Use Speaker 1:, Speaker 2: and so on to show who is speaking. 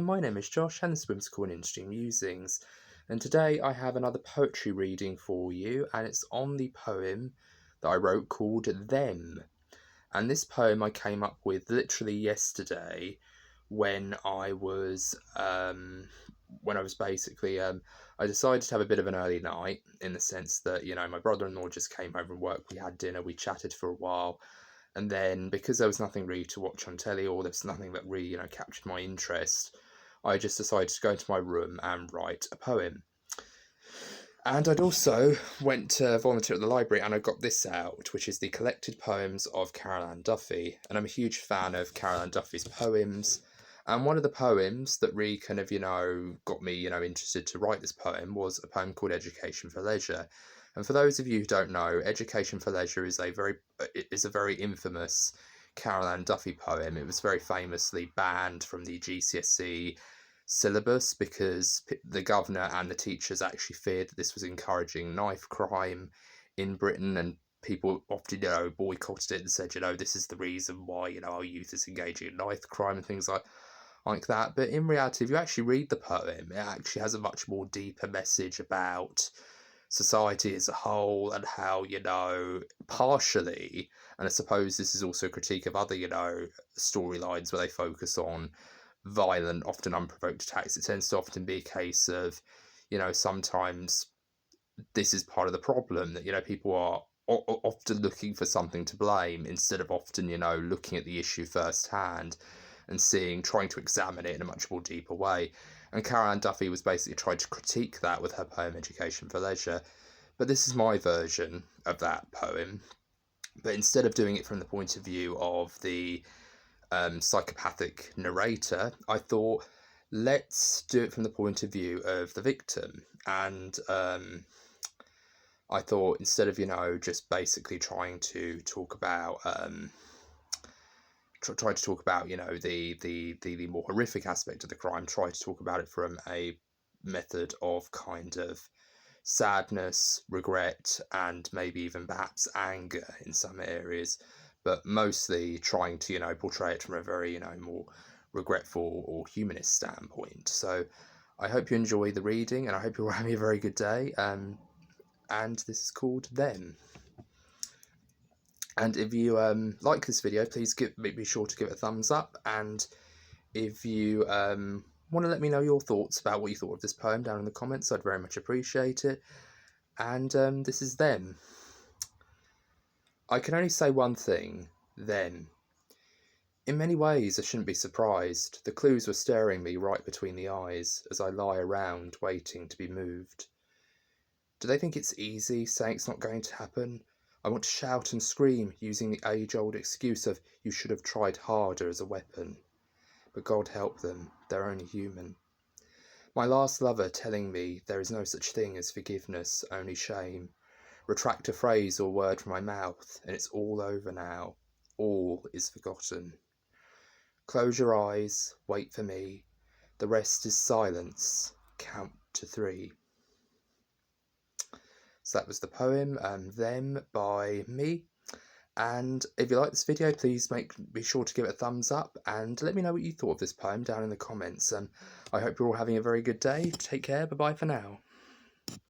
Speaker 1: everyone, my name is Josh and this is Whimsical and Interesting Musings, and today I have another poetry reading for you, and it's on the poem that I wrote called Them. And this poem I came up with literally yesterday when I was basically I decided to have a bit of an early night, in the sense that, you know, my brother-in-law just came home from work, we had dinner, we chatted for a while. And then, because there was nothing really to watch on telly, or there was nothing that really, captured my interest, I just decided to go into my room and write a poem. And I'd also went to volunteer at the library, and I got this out, which is the collected poems of Carol Ann Duffy. And I'm a huge fan of Carol Ann Duffy's poems. And one of the poems that really kind of, got me, interested to write this poem was a poem called Education for Leisure. And for those of you who don't know, Education for Leisure is a very infamous Carol Ann Duffy poem. It was very famously banned from the GCSE syllabus because the governor and the teachers actually feared that this was encouraging knife crime in Britain, and people often, boycotted it and said, this is the reason why, our youth is engaging in knife crime and things like that. But in reality, if you actually read the poem, it actually has a much more deeper message about society as a whole, and how, partially, and I suppose this is also a critique of other, storylines where they focus on violent, often unprovoked attacks. It tends to often be a case of, sometimes this is part of the problem, that, people are often looking for something to blame instead of often, looking at the issue firsthand and trying to examine it in a much more deeper way. And Carol Ann Duffy was basically trying to critique that with her poem Education for Leisure. But this is my version of that poem. But instead of doing it from the point of view of the psychopathic narrator, I thought, let's do it from the point of view of the victim. And I thought, instead of, just basically trying to talk about the more horrific aspect of the crime, try to talk about it from a method of kind of sadness, regret, and maybe even perhaps anger in some areas, but mostly trying to, portray it from a very, more regretful or humanist standpoint. So I hope you enjoy the reading, and I hope you're having a very good day. And this is called Them. And if you like this video, please be sure to give it a thumbs up. And if you want to let me know your thoughts about what you thought of this poem down in the comments, I'd very much appreciate it. And this is Them. I can only say one thing: them. In many ways, I shouldn't be surprised. The clues were staring me right between the eyes as I lie around waiting to be moved. Do they think it's easy saying it's not going to happen? I want to shout and scream, using the age-old excuse of "you should have tried harder" as a weapon. But God help them, they're only human. My last lover telling me there is no such thing as forgiveness, only shame. Retract a phrase or word from my mouth, and it's all over now. All is forgotten. Close your eyes, wait for me. The rest is silence. Count to 3. So that was the poem, Them, by me. And if you like this video, please be sure to give it a thumbs up, and let me know what you thought of this poem down in the comments. I hope you're all having a very good day. Take care, bye-bye for now.